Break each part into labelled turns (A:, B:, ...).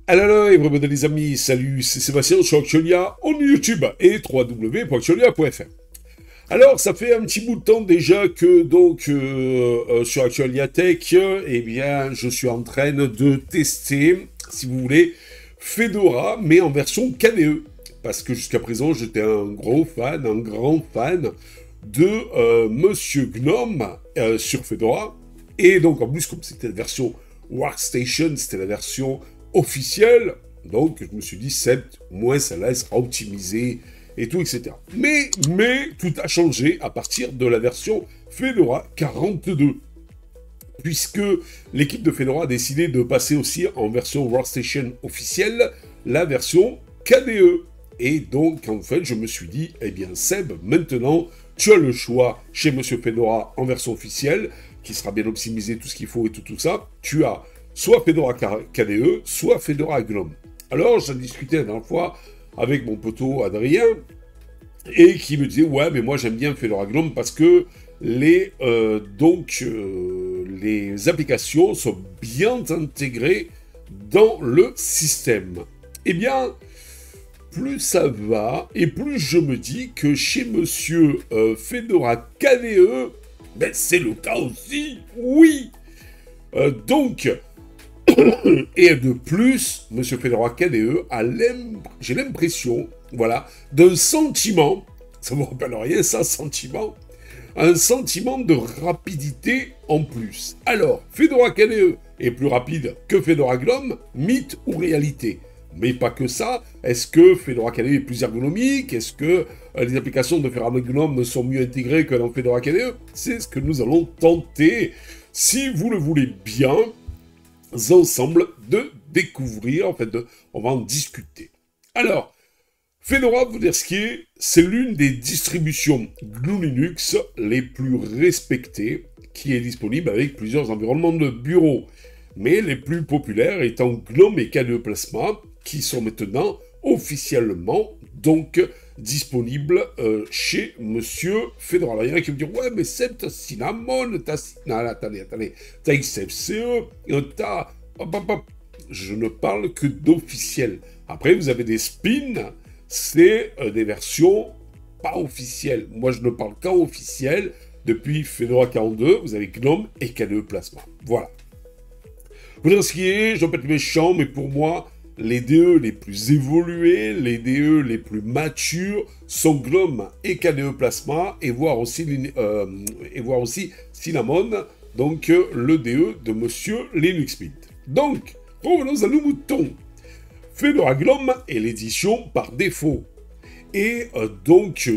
A: Alors, et vraiment les amis, salut, c'est Sébastien sur Actualia, on YouTube et www.actualia.fr. Alors, ça fait un petit bout de temps déjà que sur Actualia Tech, eh bien, je suis en train de tester, si vous voulez, Fedora, mais en version KDE. Parce que jusqu'à présent, j'étais un grand fan de Monsieur Gnome sur Fedora. Et donc, en plus, comme c'était la version Workstation, c'était la version officielle, donc je me suis dit, moins celle-là, elle sera optimisée et tout, etc. Mais tout a changé à partir de la version Fedora 42, puisque l'équipe de Fedora a décidé de passer aussi en version Workstation officielle, la version KDE. Et donc, en fait, je me suis dit, eh bien, Seb, maintenant, tu as le choix chez Monsieur Fedora en version officielle, qui sera bien optimisé, tout ce qu'il faut et tout ça. Tu as soit Fedora KDE, soit Fedora Gnome. Alors, j'en discutais la dernière fois avec mon poteau Adrien, et qui me disait, ouais, mais moi j'aime bien Fedora Gnome parce que les applications sont bien intégrées dans le système. Eh bien, plus ça va, et plus je me dis que chez Monsieur Fedora KDE, ben c'est le cas aussi, oui. Donc, et de plus, Monsieur Fedora KDE j'ai l'impression, voilà, d'un sentiment, ça vous rappelle rien ça, un sentiment de rapidité en plus. Alors, Fedora KDE est plus rapide que Fedora Gnome, mythe ou réalité? Mais pas que ça. Est-ce que Fedora KDE est plus ergonomique? Est-ce que les applications de Fedora Gnome sont mieux intégrées que dans Fedora KDE? C'est ce que nous allons tenter, si vous le voulez bien, ensemble de découvrir, on va en discuter. Alors, Fedora, vous dire ce qui est, c'est l'une des distributions GNU Linux les plus respectées, qui est disponible avec plusieurs environnements de bureau, mais les plus populaires étant GNOME et KDE Plasma, qui sont maintenant officiellement donc disponibles chez Monsieur Fedora. Alors, il y en a qui me disent, ouais, mais c'est t'as Cinnamon, t'as XFCE, t'as... Je ne parle que d'officiel. Après, vous avez des spins, c'est des versions pas officielles. Moi, je ne parle qu'en officiel. Depuis Fedora 42, vous avez GNOME et KDE Plasma. Voilà. Vous dire ce qui est, je vais pas être méchant, mais pour moi, les DE les plus évolués, les DE les plus matures sont GNOME et KDE Plasma, et voir aussi Cinnamon, donc le DE de Monsieur Linux Mint. Donc, revenons à nos moutons. Fedora Gnome est l'édition par défaut. Et donc,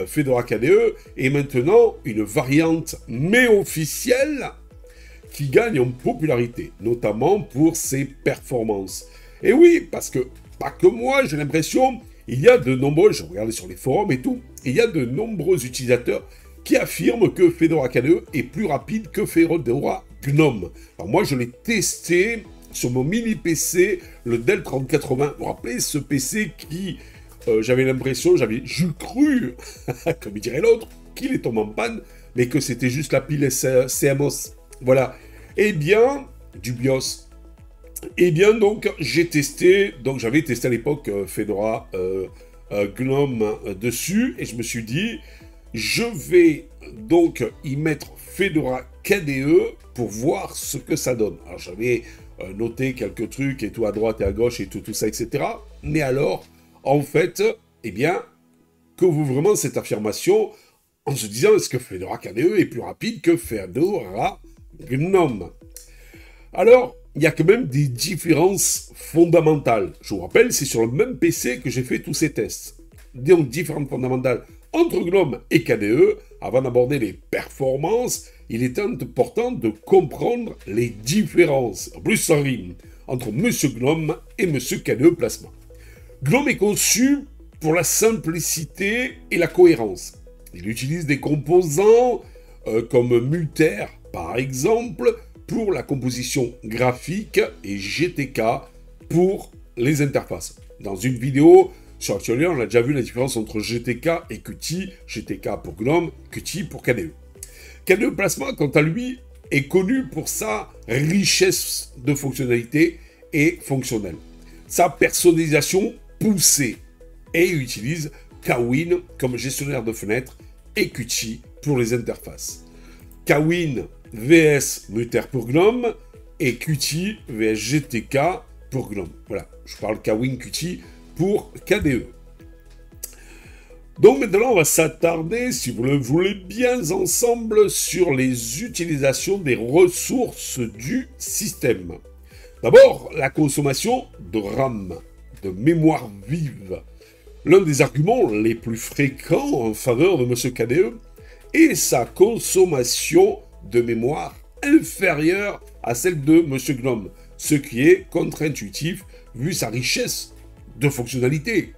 A: Fedora KDE est maintenant une variante mais officielle qui gagne en popularité, notamment pour ses performances. Et oui, parce que, pas que moi, j'ai l'impression, il y a de nombreux, je regardais sur les forums et tout, il y a de nombreux utilisateurs qui affirment que Fedora KDE est plus rapide que Fedora Gnome. Alors moi, je l'ai testé sur mon mini PC, le Dell 3080. Vous vous rappelez ce PC qui, j'avais l'impression, j'ai cru, comme dirait l'autre, qu'il est tombé en panne, mais que c'était juste la pile CMOS. Voilà. Eh bien, du BIOS. Eh bien, donc, j'avais testé à l'époque Fedora Gnome dessus, et je me suis dit, je vais donc y mettre Fedora KDE pour voir ce que ça donne. Alors, j'avais noté quelques trucs et tout à droite et à gauche et tout ça, etc. Mais alors, en fait, eh bien, que vaut vraiment cette affirmation en se disant, est-ce que Fedora KDE est plus rapide que Fedora Gnome? Alors, il y a quand même des différences fondamentales. Je vous rappelle, c'est sur le même PC que j'ai fait tous ces tests. Donc, différences fondamentales entre Gnome et KDE. Avant d'aborder les performances, il est important de comprendre les différences, en plus ça rime, entre Monsieur Gnome et Monsieur KDE Plasma. Gnome est conçu pour la simplicité et la cohérence. Il utilise des composants comme Multer, par exemple, pour la composition graphique et GTK pour les interfaces. Dans une vidéo sur Actualia, on a déjà vu la différence entre GTK et Qt, GTK pour Gnome, Qt pour KDE. KDE Plasma, quant à lui, est connu pour sa richesse de fonctionnalités et fonctionnel. Sa personnalisation poussée et utilise Kawin comme gestionnaire de fenêtres et Qt pour les interfaces. Kawin vs Mutter pour GNOME et Qt vs GTK pour GNOME. Voilà, je parle Kawin Qt pour KDE. Donc maintenant, on va s'attarder, si vous le voulez bien ensemble, sur les utilisations des ressources du système. D'abord, la consommation de RAM, de mémoire vive. L'un des arguments les plus fréquents en faveur de M. KDE est sa consommation de mémoire inférieure à celle de M. GNOME, ce qui est contre-intuitif vu sa richesse de fonctionnalités.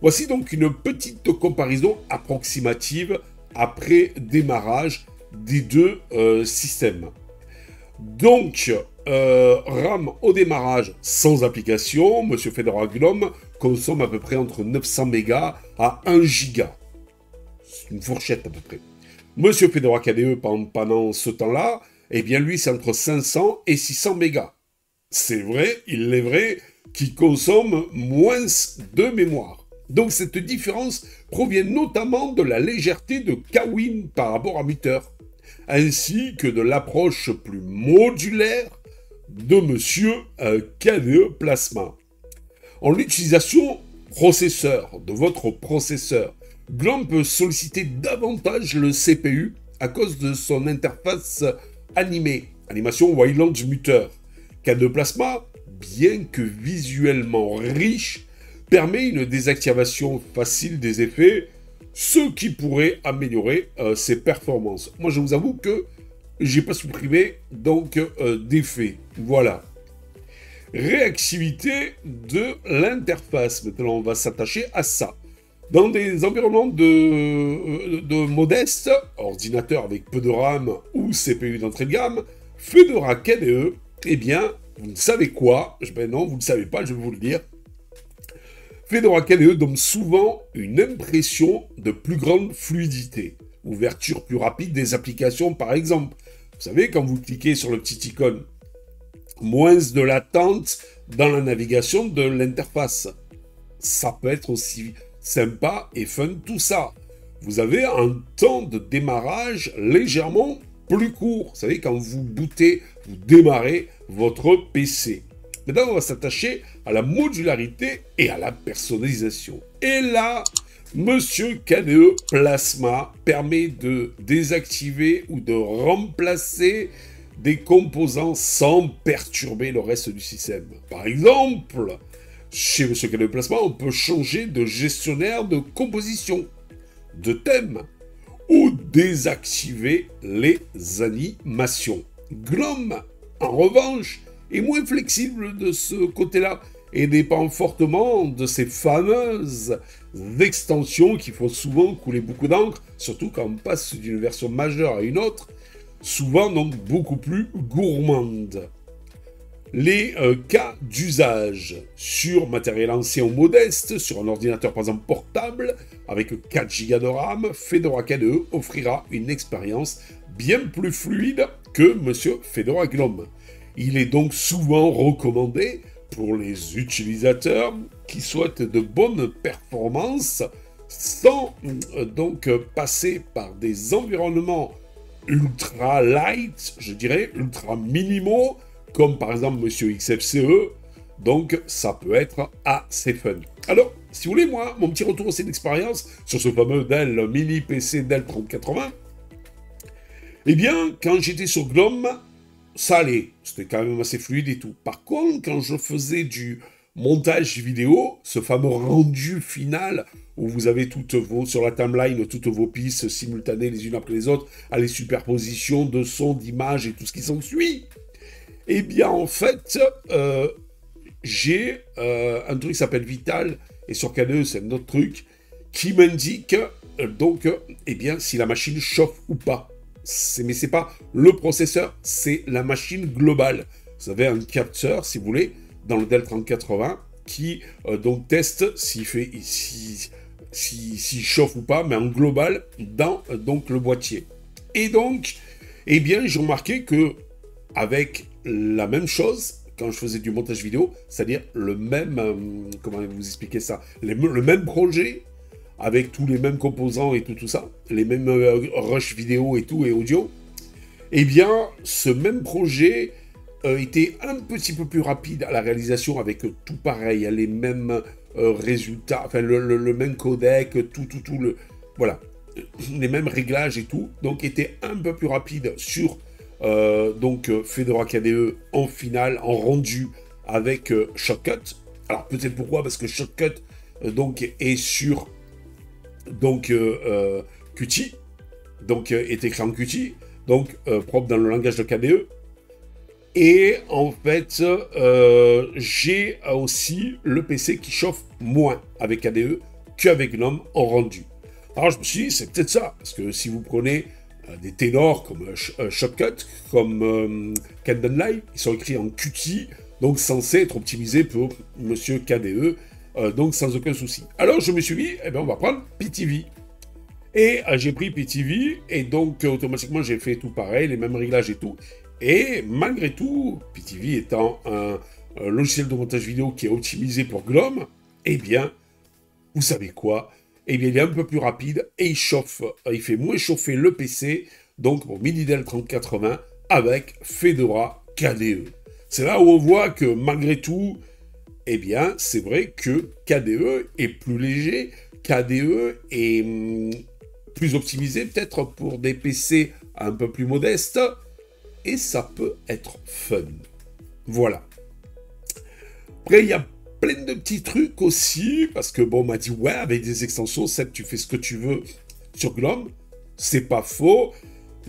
A: Voici donc une petite comparaison approximative après démarrage des deux systèmes. Donc, RAM au démarrage sans application, M. Fedora GNOME consomme à peu près entre 900 mégas à 1 giga. C'est une fourchette à peu près. M. Fedora KDE, pendant ce temps-là, eh bien lui, c'est entre 500 et 600 mégas. C'est vrai, il est vrai qu'il consomme moins de mémoire. Donc cette différence provient notamment de la légèreté de Kawin par rapport à Mutter, ainsi que de l'approche plus modulaire de M. KDE Plasma. En l'utilisation processeur de votre processeur, GNOME peut solliciter davantage le CPU à cause de son interface animée, animation Wayland Mutter. KDE Plasma, bien que visuellement riche, permet une désactivation facile des effets, ce qui pourrait améliorer ses performances. Moi, je vous avoue que j'ai pas supprimé donc d'effets. Voilà. Réactivité de l'interface. Maintenant, on va s'attacher à ça. Dans des environnements de modestes, ordinateur avec peu de RAM ou CPU d'entrée de gamme, Fedora KDE, eh bien, vous ne savez quoi? Ben non, vous ne le savez pas, je vais vous le dire. Fedora KDE donne souvent une impression de plus grande fluidité. Ouverture plus rapide des applications, par exemple. Vous savez, quand vous cliquez sur le petit icône, moins de latence dans la navigation de l'interface. Ça peut être aussi sympa et fun, tout ça. Vous avez un temps de démarrage légèrement plus court. Vous savez, quand vous bootez, vous démarrez votre PC. Maintenant, on va s'attacher à la modularité et à la personnalisation. Et là, Monsieur KDE Plasma permet de désactiver ou de remplacer des composants sans perturber le reste du système. Par exemple, chez Monsieur KDE Plasma, on peut changer de gestionnaire de composition, de thème, ou désactiver les animations. GNOME, en revanche, est moins flexible de ce côté-là et dépend fortement de ces fameuses extensions qui font souvent couler beaucoup d'encre, surtout quand on passe d'une version majeure à une autre, souvent donc beaucoup plus gourmande. Les cas d'usage sur matériel ancien ou modeste, sur un ordinateur par exemple portable, avec 4 Go de RAM, Fedora KDE offrira une expérience bien plus fluide que Monsieur Fedora GNOME. Il est donc souvent recommandé pour les utilisateurs qui souhaitent de bonnes performances sans donc passer par des environnements ultra light, je dirais, ultra minimaux, comme par exemple Monsieur XFCE, donc ça peut être assez fun. Alors, si vous voulez, moi, mon petit retour aussi d'expérience sur ce fameux Dell mini PC Dell 3080, eh bien, quand j'étais sur GNOME, ça allait, c'était quand même assez fluide et tout. Par contre, quand je faisais du montage vidéo, ce fameux rendu final, où vous avez sur la timeline, toutes vos pistes simultanées les unes après les autres, à les superpositions de sons, d'images et tout ce qui s'ensuit, eh bien, en fait, j'ai un truc qui s'appelle Vital, et sur KDE, c'est un autre truc, qui m'indique, donc, eh bien, si la machine chauffe ou pas. Mais c'est pas le processeur, c'est la machine globale. Vous avez un capteur, si vous voulez, dans le Dell 3080, qui donc teste s'il chauffe ou pas, mais en global, dans donc le boîtier. Et donc, eh bien, j'ai remarqué que avec la même chose, quand je faisais du montage vidéo, c'est-à-dire le même, comment vous expliquer ça, le même projet, avec tous les mêmes composants et tout ça, les mêmes rush vidéo et tout, et audio, eh bien, ce même projet était un petit peu plus rapide à la réalisation, avec tout pareil, les mêmes résultats, enfin, le même codec, tout, voilà, les mêmes réglages et tout, donc était un peu plus rapide sur Fedora KDE en finale, en rendu avec Shotcut. Alors peut-être pourquoi, parce que Shotcut est sur Qt, est écrit en Qt, propre dans le langage de KDE. Et en fait, j'ai aussi le PC qui chauffe moins avec KDE qu'avec GNOME en rendu. Alors je me suis dit, c'est peut-être ça, parce que si vous prenez des ténors comme Shotcut, comme Kdenlive, ils sont écrits en Qt, donc censés être optimisés pour Monsieur KDE, donc sans aucun souci. Alors je me suis dit, eh bien on va prendre PTV. Et j'ai pris PTV, et donc automatiquement j'ai fait tout pareil, les mêmes réglages et tout. Et malgré tout, PTV étant un logiciel de montage vidéo qui est optimisé pour GNOME, eh bien, vous savez quoi? Eh bien, il est un peu plus rapide et il chauffe, il fait moins chauffer le PC, donc mon Mini Dell 3080 avec Fedora KDE. C'est là où on voit que malgré tout, eh bien, c'est vrai que KDE est plus léger, KDE est plus optimisé peut-être pour des PC un peu plus modestes, et ça peut être fun. Voilà. Après, il y a plein de petits trucs aussi, parce que bon, on m'a dit, ouais, avec des extensions, Seb, tu fais ce que tu veux sur GNOME. C'est pas faux,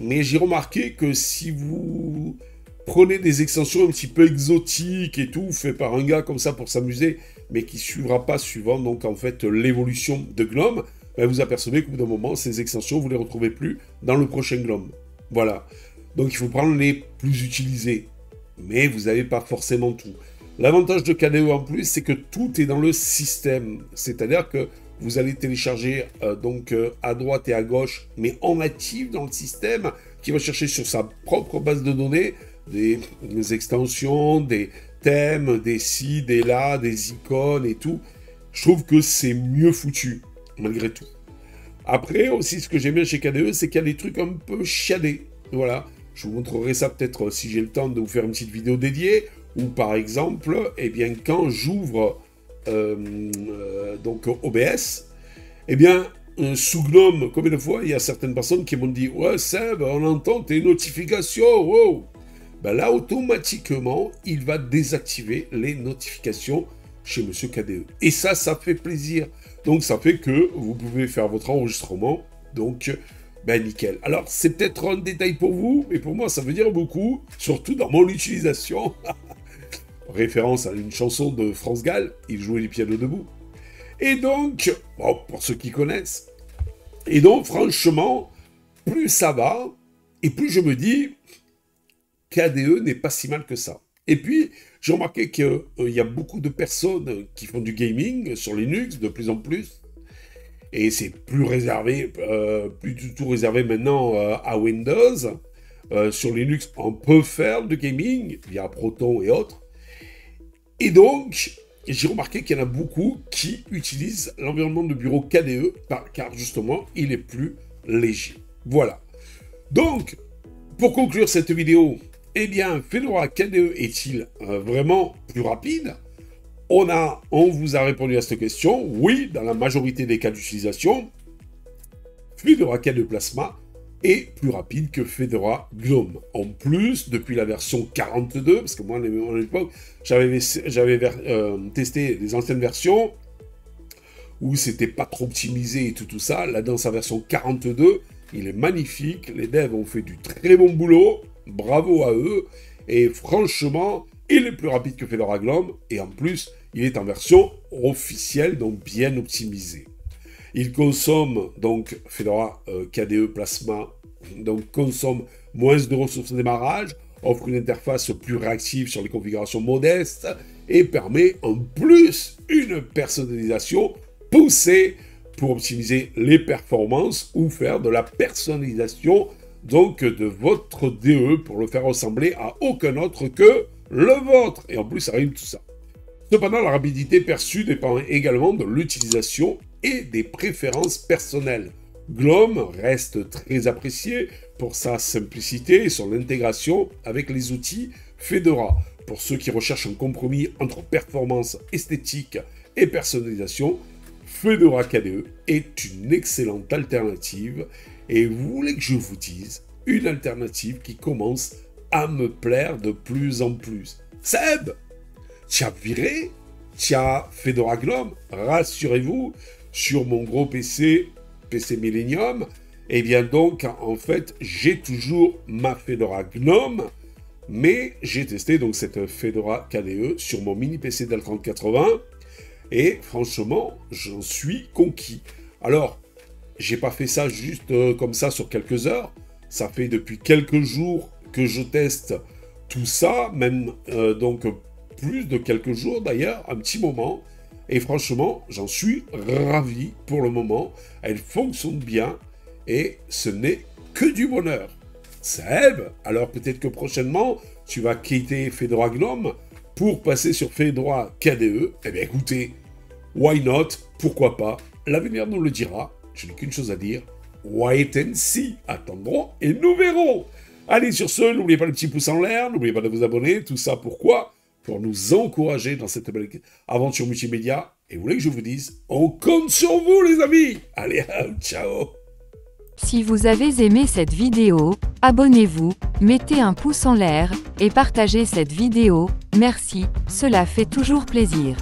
A: mais j'ai remarqué que si vous prenez des extensions un petit peu exotiques et tout, fait par un gars comme ça pour s'amuser, mais qui suivra pas suivant, donc en fait, l'évolution de GNOME, ben, vous apercevez qu'au bout d'un moment, ces extensions, vous les retrouvez plus dans le prochain GNOME. Voilà. Donc il faut prendre les plus utilisés, mais vous n'avez pas forcément tout. L'avantage de KDE en plus, c'est que tout est dans le système. C'est-à-dire que vous allez télécharger à droite et à gauche, mais en natif dans le système, qui va chercher sur sa propre base de données des extensions, des thèmes, des ci, des là, des icônes et tout. Je trouve que c'est mieux foutu, malgré tout. Après, aussi, ce que j'aime bien chez KDE, c'est qu'il y a des trucs un peu chiadés. Voilà. Je vous montrerai ça peut-être si j'ai le temps de vous faire une petite vidéo dédiée, ou par exemple, eh bien, quand j'ouvre OBS, eh bien, sous GNOME, combien de fois il y a certaines personnes qui m'ont dit « Ouais, Seb, on entend tes notifications, wow !» Ben là, automatiquement, il va désactiver les notifications chez Monsieur KDE. Et ça fait plaisir. Donc, ça fait que vous pouvez faire votre enregistrement, donc... ben nickel. Alors, c'est peut-être un détail pour vous, mais pour moi, ça veut dire beaucoup, surtout dans mon utilisation. Référence à une chanson de France Gall, il jouait du piano debout. Et donc, bon, pour ceux qui connaissent, et donc, franchement, plus ça va, et plus je me dis, KDE n'est pas si mal que ça. Et puis, j'ai remarqué qu'il y a beaucoup de personnes qui font du gaming sur Linux, de plus en plus, et c'est plus réservé, plus du tout réservé maintenant à Windows. Sur Linux, on peut faire du gaming via Proton et autres. Et donc, j'ai remarqué qu'il y en a beaucoup qui utilisent l'environnement de bureau KDE, car justement, il est plus léger. Voilà. Donc, pour conclure cette vidéo, eh bien, Fedora KDE est-il vraiment plus rapide ? On vous a répondu à cette question. Oui, dans la majorité des cas d'utilisation, Fedora KDE Plasma est plus rapide que Fedora GNOME. En plus, depuis la version 42, parce que moi, à l'époque, j'avais testé les anciennes versions où c'était pas trop optimisé et tout ça. Là, dans sa version 42, il est magnifique. Les devs ont fait du très bon boulot. Bravo à eux. Et franchement, il est plus rapide que Fedora GNOME. Et en plus, il est en version officielle, donc bien optimisé. Il consomme, donc, Fedora KDE Plasma, donc consomme moins de ressources de démarrage, offre une interface plus réactive sur les configurations modestes et permet en plus une personnalisation poussée pour optimiser les performances ou faire de la personnalisation donc de votre DE pour le faire ressembler à aucun autre que le vôtre. Et en plus, ça rime tout ça. Cependant, la rapidité perçue dépend également de l'utilisation et des préférences personnelles. GNOME reste très apprécié pour sa simplicité et son intégration avec les outils Fedora. Pour ceux qui recherchent un compromis entre performance esthétique et personnalisation, Fedora KDE est une excellente alternative. Et vous voulez que je vous dise, une alternative qui commence à me plaire de plus en plus. Seb, tu as viré, tu as Fedora GNOME, rassurez-vous, sur mon gros PC Millennium, et bien donc, en fait, j'ai toujours ma Fedora GNOME, mais j'ai testé donc cette Fedora KDE sur mon mini PC Dell 3080, et franchement, j'en suis conquis. Alors, j'ai pas fait ça juste comme ça sur quelques heures, ça fait depuis quelques jours que je teste tout ça, même donc plus de quelques jours d'ailleurs, un petit moment, et franchement, j'en suis ravi pour le moment. Elle fonctionne bien et ce n'est que du bonheur. Seb, alors peut-être que prochainement, tu vas quitter Fedora GNOME pour passer sur Fedora KDE. Eh bien écoutez, why not? Pourquoi pas? L'avenir nous le dira. Je n'ai qu'une chose à dire. Wait and see. Attendons et nous verrons. Allez, sur ce, n'oubliez pas le petit pouce en l'air, n'oubliez pas de vous abonner. Tout ça pourquoi? Pour nous encourager dans cette belle aventure multimédia. Et vous voulez que je vous dise, on compte sur vous les amis. Allez, ciao.
B: Si vous avez aimé cette vidéo, abonnez-vous, mettez un pouce en l'air, et partagez cette vidéo, merci, cela fait toujours plaisir.